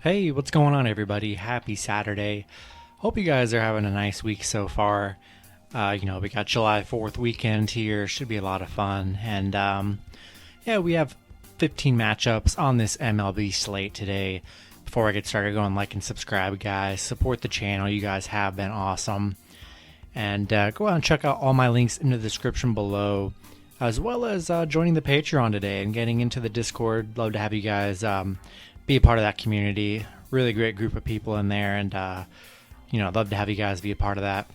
Hey, what's going on, everybody? Happy Saturday. Hope you guys are having a nice week so far. We got July 4th weekend here. Should be a lot of fun. And, we have 15 matchups on this MLB slate today. Before I get started, go and like and subscribe, guys. Support the channel. You guys have been awesome. And go out and check out all my links in the description below, as well as joining the Patreon today and getting into the Discord. Love to have you guys be a part of that community. Really great group of people in there, and I'd love to have you guys be a part of that.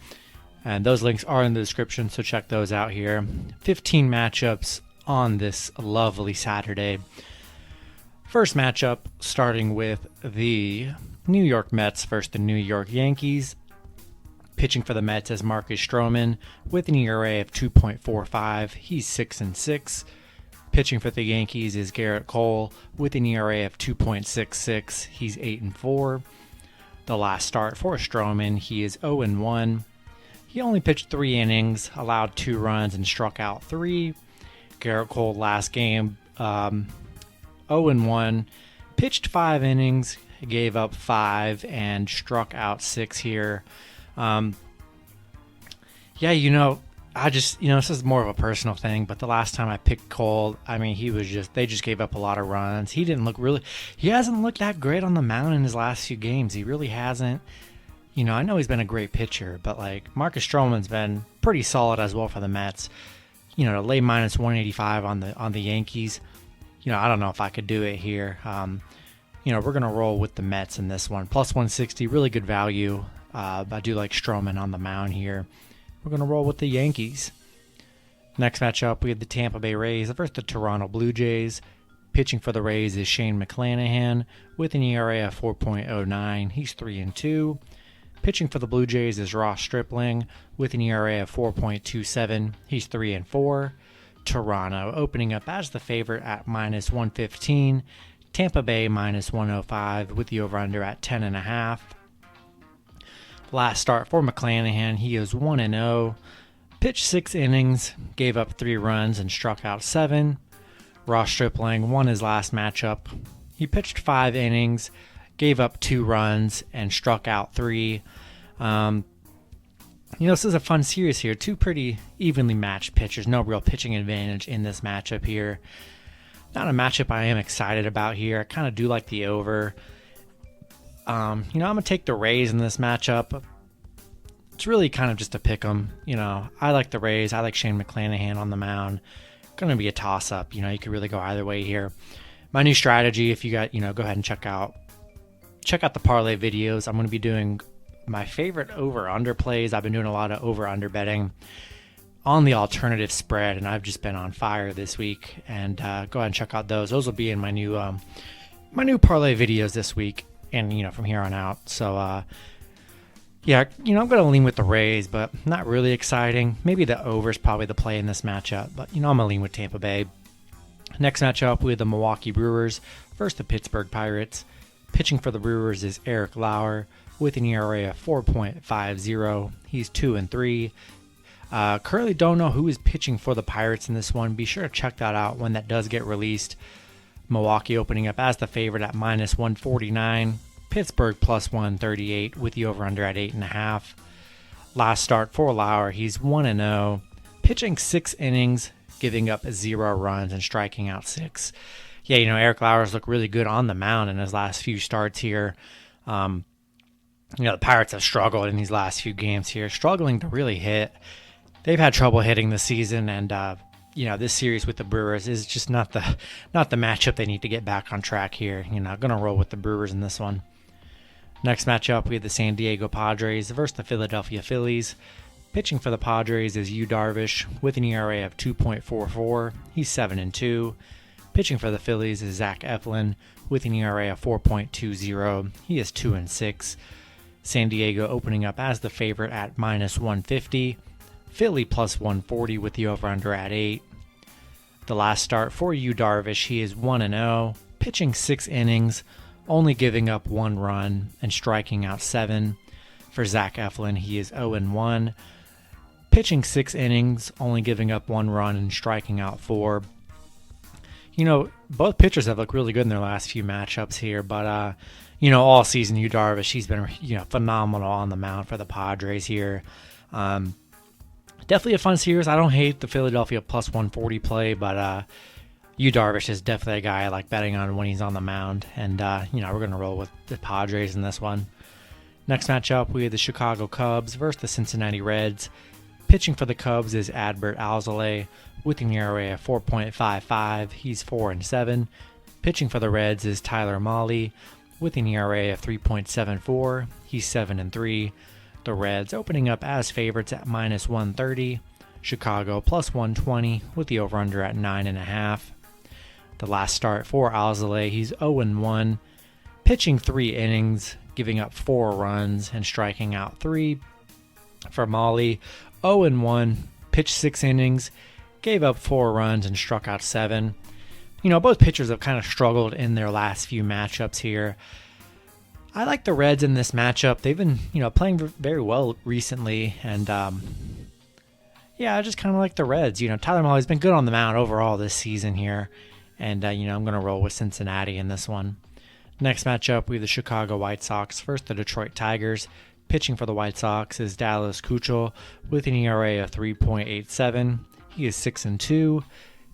And those links are in the description, so check those out here. 15 matchups on this lovely Saturday. First matchup starting with the New York Mets versus the New York Yankees. Pitching for the Mets is Marcus Stroman with an ERA of 2.45. He's 6-6. Pitching for the Yankees is Garrett Cole with an ERA of 2.66. He's 8-4. The last start for Stroman, he is 0-1. He only pitched 3 innings, allowed 2 runs, and struck out 3. Garrett Cole last game, 0-1. Pitched 5 innings, gave up 5, and struck out 6 here. This is more of a personal thing, but the last time I picked Cole, they just gave up a lot of runs. He hasn't looked that great on the mound in his last few games. He really hasn't. I know he's been a great pitcher, but Marcus Stroman's been pretty solid as well for the Mets. To lay minus 185 on the Yankees, I don't know if I could do it here. We're going to roll with the Mets in this one. Plus 160, really good value. I do like Stroman on the mound here. We're going to roll with the Yankees. Next matchup, we have the Tampa Bay Rays versus the Toronto Blue Jays. Pitching for the Rays is Shane McClanahan with an ERA of 4.09. He's 3-2. Pitching for the Blue Jays is Ross Stripling with an ERA of 4.27. He's 3-4. Toronto opening up as the favorite at minus 115. Tampa Bay minus 105 with the over-under at 10.5. Last start for McClanahan, he is 1-0. Pitched 6 innings, gave up 3 runs, and struck out 7. Ross Stripling won his last matchup. He pitched 5 innings, gave up 2 runs, and struck out 3. This is a fun series here. 2 pretty evenly matched pitchers. No real pitching advantage in this matchup here. Not a matchup I am excited about here. I kind of do like the over. I'm going to take the Rays in this matchup. It's really kind of just a pick 'em. I like the Rays. I like Shane McClanahan on the mound. Going to be a toss-up. You could really go either way here. My new strategy, if you got, go ahead and check out the parlay videos. I'm going to be doing my favorite over-under plays. I've been doing a lot of over-under betting on the alternative spread, and I've just been on fire this week. And go ahead and check out those. Those will be in my new parlay videos this week. And, from here on out. So, I'm going to lean with the Rays, but not really exciting. Maybe the over is probably the play in this matchup, but, I'm going to lean with Tampa Bay. Next matchup, we have the Milwaukee Brewers versus the Pittsburgh Pirates. Pitching for the Brewers is Eric Lauer with an ERA of 4.50. He's 2-3. Currently don't know who is pitching for the Pirates in this one. Be sure to check that out when that does get released. Milwaukee opening up as the favorite at minus 149. Pittsburgh plus 138 with the over-under at 8.5. Last start for Lauer, he's 1-0. Pitching 6 innings, giving up 0 runs and striking out 6. Eric Lauer's looked really good on the mound in his last few starts here. The Pirates have struggled in these last few games here, struggling to really hit. They've had trouble hitting this season, and this series with the Brewers is just not the matchup they need to get back on track here. Going to roll with the Brewers in this one. Next matchup, we have the San Diego Padres versus the Philadelphia Phillies. Pitching for the Padres is Yu Darvish with an ERA of 2.44. He's 7-2. Pitching for the Phillies is Zach Eflin with an ERA of 4.20. He is 2-6. San Diego opening up as the favorite at minus 150. Philly plus 140 with the over-under at 8. The last start for Yu Darvish, he is 1-0, pitching 6 innings, only giving up 1 run and striking out 7. For Zach Eflin, he is 0-1, pitching 6 innings, only giving up 1 run and striking out 4. Both pitchers have looked really good in their last few matchups here, but all season, Yu Darvish, he's been phenomenal on the mound for the Padres here. Definitely a fun series. I don't hate the Philadelphia plus 140 play, but Yu Darvish is definitely a guy I like betting on when he's on the mound, and we're going to roll with the Padres in this one. Next matchup, we have the Chicago Cubs versus the Cincinnati Reds. Pitching for the Cubs is Adbert Alzolay with an ERA of 4.55. He's 4-7. Pitching for the Reds is Tyler Mahle with an ERA of 3.74. He's 7-3. The Reds opening up as favorites at -130. Chicago plus 120 with the over-under at 9.5. The last start for Alzolay, he's 0-1. Pitching 3 innings, giving up 4 runs and striking out 3. For Mahle, 0-1, pitched 6 innings, gave up 4 runs and struck out 7. Both pitchers have kind of struggled in their last few matchups here. I like the Reds in this matchup. They've been, playing very well recently, and I just kind of like the Reds. Tyler Mahle's been good on the mound overall this season here, and I'm going to roll with Cincinnati in this one. Next matchup, we have the Chicago White Sox versus the Detroit Tigers. Pitching for the White Sox is Dallas Keuchel with an ERA of 3.87. He is 6-2.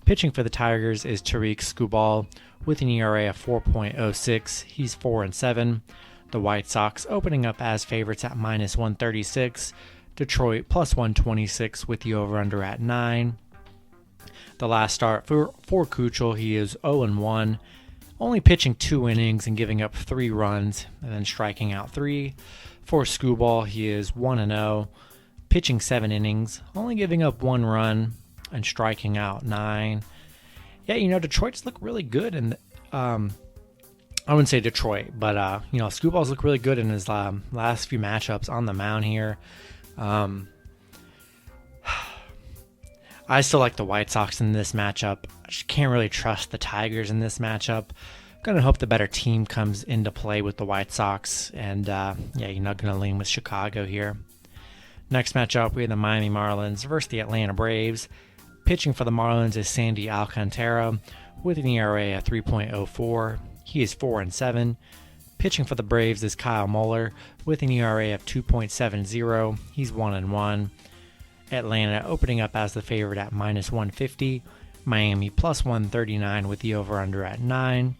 Pitching for the Tigers is Tariq Skubal with an ERA of 4.06. He's 4-7. The White Sox opening up as favorites at -136. Detroit plus 126 with the over-under at 9. The last start for Keuchel, he is 0-1. Only pitching 2 innings and giving up 3 runs and then striking out 3. For Skubal, he is 1-0. Pitching 7 innings, only giving up 1 run and striking out 9. Yeah, Detroit's look really good, and I wouldn't say Detroit, but Skubal's look really good in his last few matchups on the mound here. I still like the White Sox in this matchup. I just can't really trust the Tigers in this matchup. Gonna hope the better team comes into play with the White Sox, and you're not gonna lean with Chicago here. Next matchup, we have the Miami Marlins versus the Atlanta Braves. Pitching for the Marlins is Sandy Alcantara with an ERA of 3.04. He is 4-7. Pitching for the Braves is Kyle Muller with an ERA of 2.70. He's 1-1. Atlanta opening up as the favorite at -150. Miami plus 139 with the over-under at 9.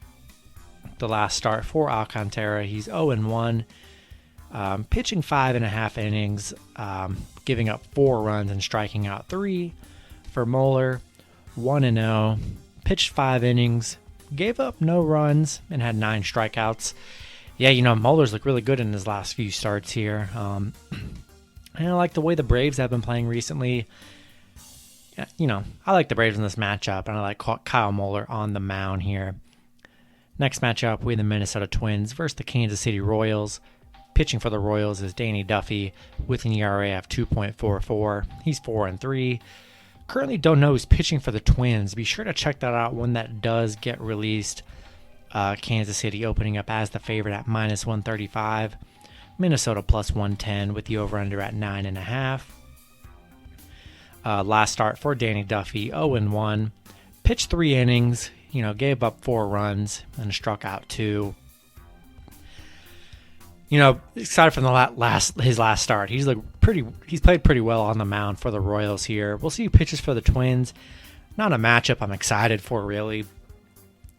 The last start for Alcantara, he's 0-1. Pitching 5.5 innings, giving up 4 runs and striking out 3. For Muller, 1-0. Pitched 5 innings, gave up no runs, and had 9 strikeouts. Yeah, Muller's looked really good in his last few starts here. And I like the way the Braves have been playing recently. I like the Braves in this matchup, and I like Kyle Muller on the mound here. Next matchup, we have the Minnesota Twins versus the Kansas City Royals. Pitching for the Royals is Danny Duffy with an ERA of 2.44. He's 4-3. Currently don't know who's pitching for the Twins. Be sure to check that out when that does get released. Kansas City opening up as the favorite at -135. Minnesota plus 110 with the over-under at 9.5. Last start for Danny Duffy, 0-1. Pitched 3 innings, gave up 4 runs and struck out 2. Aside from his last start, he's played pretty well on the mound for the Royals here. We'll see who pitches for the Twins. Not a matchup I'm excited for, really.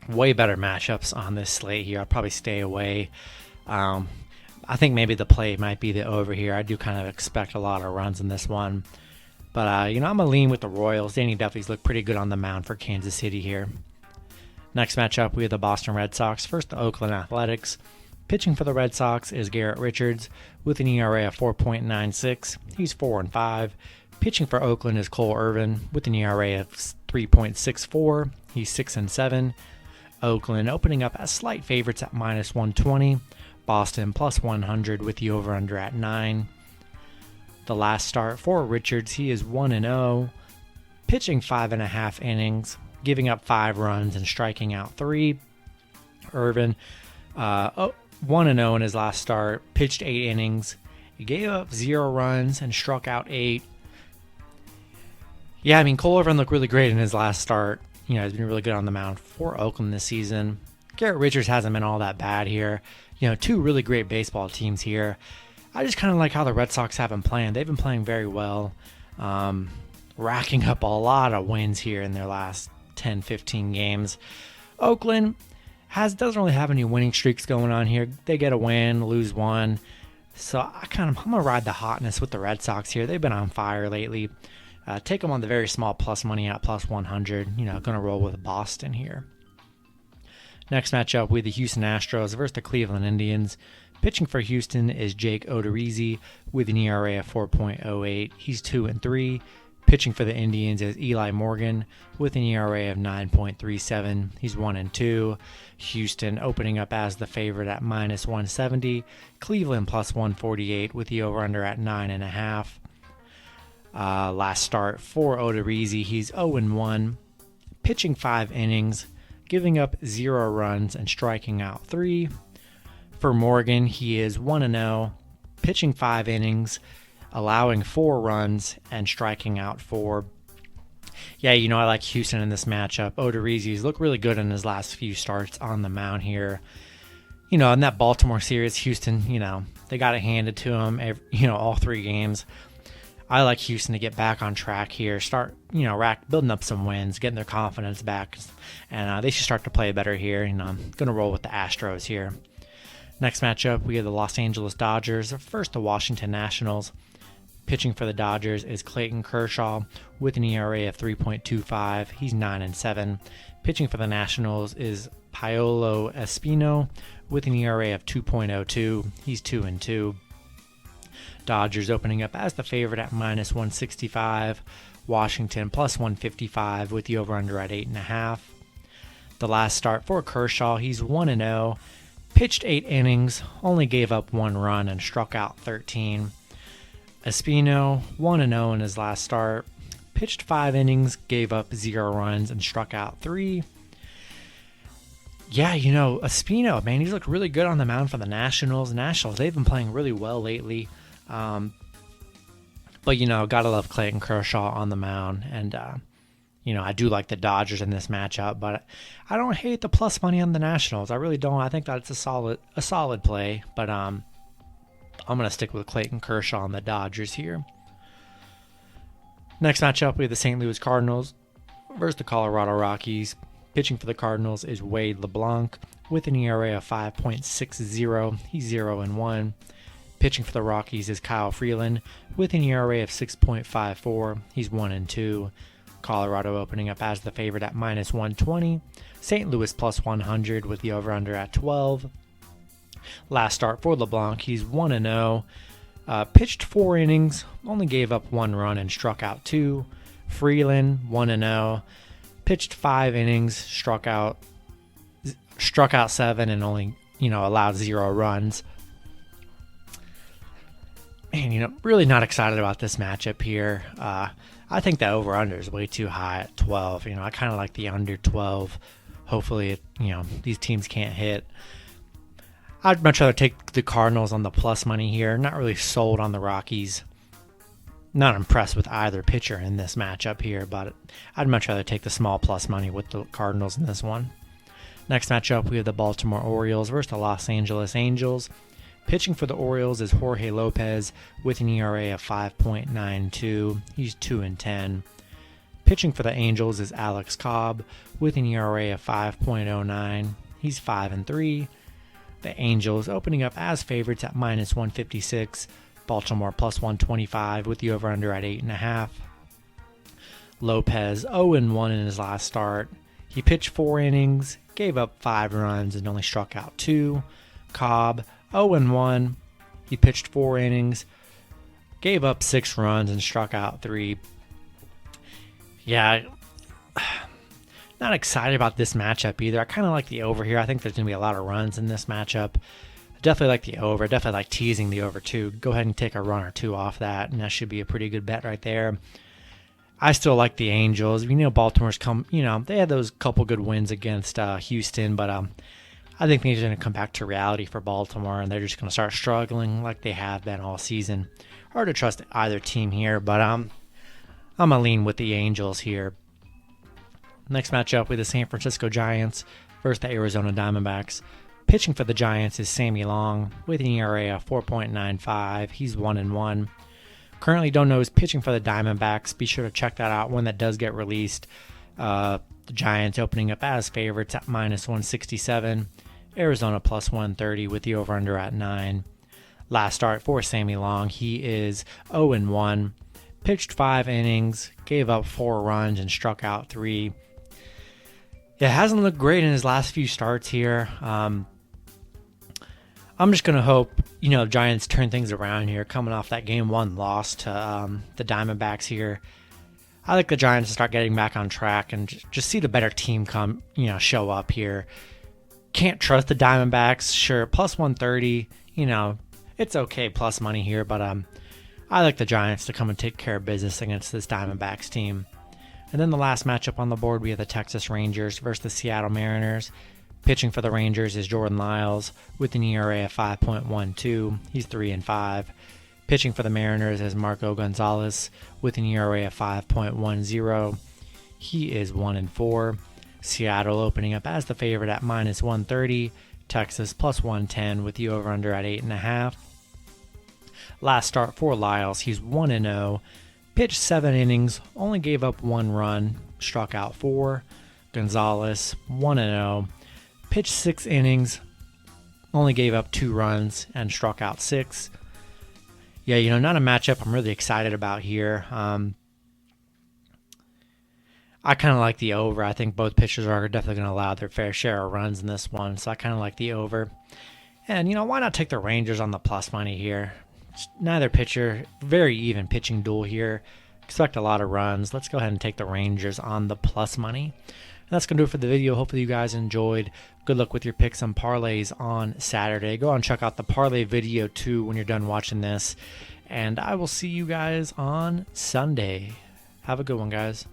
Way better matchups on this slate here. I'll probably stay away. I think maybe the play might be the over here. I do kind of expect a lot of runs in this one. But, I'm going to lean with the Royals. Danny Duffy's looked pretty good on the mound for Kansas City here. Next matchup, we have the Boston Red Sox versus the Oakland Athletics. Pitching for the Red Sox is Garrett Richards with an ERA of 4.96. He's 4-5. Pitching for Oakland is Cole Irvin with an ERA of 3.64. He's 6-7. Oakland opening up as slight favorites at -120. Boston plus 100 with the over-under at 9. The last start for Richards, he is 1-0. Pitching 5.5 innings, giving up 5 runs and striking out 3. Irvin 1-0 in his last start, pitched 8 innings. He gave up 0 runs and struck out 8. Yeah, Cole Irvin looked really great in his last start. has been really good on the mound for Oakland this season. Garrett Richards hasn't been all that bad here. Two really great baseball teams here. I just kind of like how the Red Sox have been playing. They've been playing very well, racking up a lot of wins here in their last 10, 15 games. Oakland doesn't really have any winning streaks going on here. They get a win, lose one. So I'm gonna ride the hotness with the Red Sox here. They've been on fire lately. Take them on the very small plus money at plus 100. Gonna roll with Boston here. Next matchup, we have the Houston Astros versus the Cleveland Indians. Pitching for Houston is Jake Odorizzi with an ERA of 4.08. He's 2-3. Pitching for the Indians is Eli Morgan with an ERA of 9.37. He's 1-2. Houston opening up as the favorite at minus 170. Cleveland plus 148 with the over-under at 9.5. Last start for Odorizzi, he's 0-1. Pitching 5 innings, giving up 0 runs and striking out 3. For Morgan, he is 1-0. Pitching 5 innings, allowing 4 runs and striking out 4. Yeah, I like Houston in this matchup. Odorizzi's looked really good in his last few starts on the mound here. In that Baltimore series, Houston, they got it handed to them, all 3 games. I like Houston to get back on track here, start, building up some wins, getting their confidence back, and they should start to play better here. I'm going to roll with the Astros here. Next matchup, we have the Los Angeles Dodgers versus the Washington Nationals. Pitching for the Dodgers is Clayton Kershaw with an ERA of 3.25. He's 9-7. Pitching for the Nationals is Paolo Espino with an ERA of 2.02. He's 2-2. Dodgers opening up as the favorite at minus 165. Washington plus 155 with the over-under at 8.5. The last start for Kershaw, he's 1-0. Pitched 8 innings, only gave up 1 run and struck out 13. Espino, 1-0 in his last start. Pitched 5 innings, gave up 0 runs and struck out 3. Yeah, Espino, man, he's looked really good on the mound for the Nationals. They've been playing really well lately. But, gotta love Clayton Kershaw on the mound. And, I do like the Dodgers in this matchup, but I don't hate the plus money on the Nationals. I really don't. I think that's a solid play, but I'm going to stick with Clayton Kershaw on the Dodgers here. Next matchup, we have the St. Louis Cardinals versus the Colorado Rockies. Pitching for the Cardinals is Wade LeBlanc with an ERA of 5.60. He's 0-1. Pitching for the Rockies is Kyle Freeland with an ERA of 6.54. He's 1-2. Colorado opening up as the favorite at minus 120. St. Louis plus 100 with the over-under at 12. Last start for LeBlanc, he's 1-0. Pitched 4 innings, only gave up 1 run and struck out 2. Freeland, 1-0. Pitched 5 innings, struck out 7 and only, allowed 0 runs. Man, really not excited about this matchup here. I think the over-under is way too high at 12. I kind of like the under 12. Hopefully, these teams can't hit. I'd much rather take the Cardinals on the plus money here. Not really sold on the Rockies. Not impressed with either pitcher in this matchup here, but I'd much rather take the small plus money with the Cardinals in this one. Next matchup, we have the Baltimore Orioles versus the Los Angeles Angels. Pitching for the Orioles is Jorge Lopez with an ERA of 5.92. He's 2-10. Pitching for the Angels is Alex Cobb with an ERA of 5.09. He's 5-3. The Angels opening up as favorites at minus 156. Baltimore plus 125 with the over-under at 8.5. Lopez 0-1 in his last start. He pitched 4 innings, gave up 5 runs, and only struck out 2. Cobb 0-1. He pitched 4 innings, gave up 6 runs, and struck out 3. Yeah, not excited about this matchup either. I kind of like the over here. I think there's going to be a lot of runs in this matchup. Definitely like the over. Definitely like teasing the over too. Go ahead and take a run or 2 off that, and that should be a pretty good bet right there. I still like the Angels. Baltimore's they had those couple good wins against Houston, but I think things are going to come back to reality for Baltimore, and they're just going to start struggling like they have been all season. Hard to trust either team here, but I'm going to lean with the Angels here. Next matchup with the San Francisco Giants versus the Arizona Diamondbacks. Pitching for the Giants is Sammy Long with an ERA of 4.95. He's 1-1. Currently don't know who's pitching for the Diamondbacks. Be sure to check that out when that does get released. The Giants opening up as favorites at -167. Arizona +130 with the over-under at 9. Last start for Sammy Long, he is 0-1. Pitched 5 innings, gave up 4 runs, and struck out 3. It hasn't looked great in his last few starts here. I'm just going to hope, the Giants turn things around here, coming off that Game 1 loss to the Diamondbacks here. I like the Giants to start getting back on track and just see the better team show up here. Can't trust the Diamondbacks. Sure, +130, it's okay plus money here, but I like the Giants to come and take care of business against this Diamondbacks team. And then the last matchup on the board, we have the Texas Rangers versus the Seattle Mariners. Pitching for the Rangers is Jordan Lyles with an ERA of 5.12. He's 3-5. Pitching for the Mariners is Marco Gonzalez with an ERA of 5.10. He is 1-4. Seattle opening up as the favorite at -130. Texas +110 with the over-under at 8.5. Last start for Lyles, he's 1-0. Pitched 7 innings, only gave up 1 run, struck out 4. Gonzalez 1-0. Pitched 6 innings, only gave up 2 runs, and struck out 6. Yeah, not a matchup I'm really excited about here. I kind of like the over. I think both pitchers are definitely going to allow their fair share of runs in this one, so I kind of like the over. And, why not take the Rangers on the plus money here? Neither pitcher, very even pitching duel here. Expect a lot of runs. Let's go ahead and take the Rangers on the plus money. And that's going to do it for the video. Hopefully you guys enjoyed. Good luck with your picks and parlays on Saturday. Go on and check out the parlay video too when you're done watching this. And I will see you guys on Sunday. Have a good one, guys.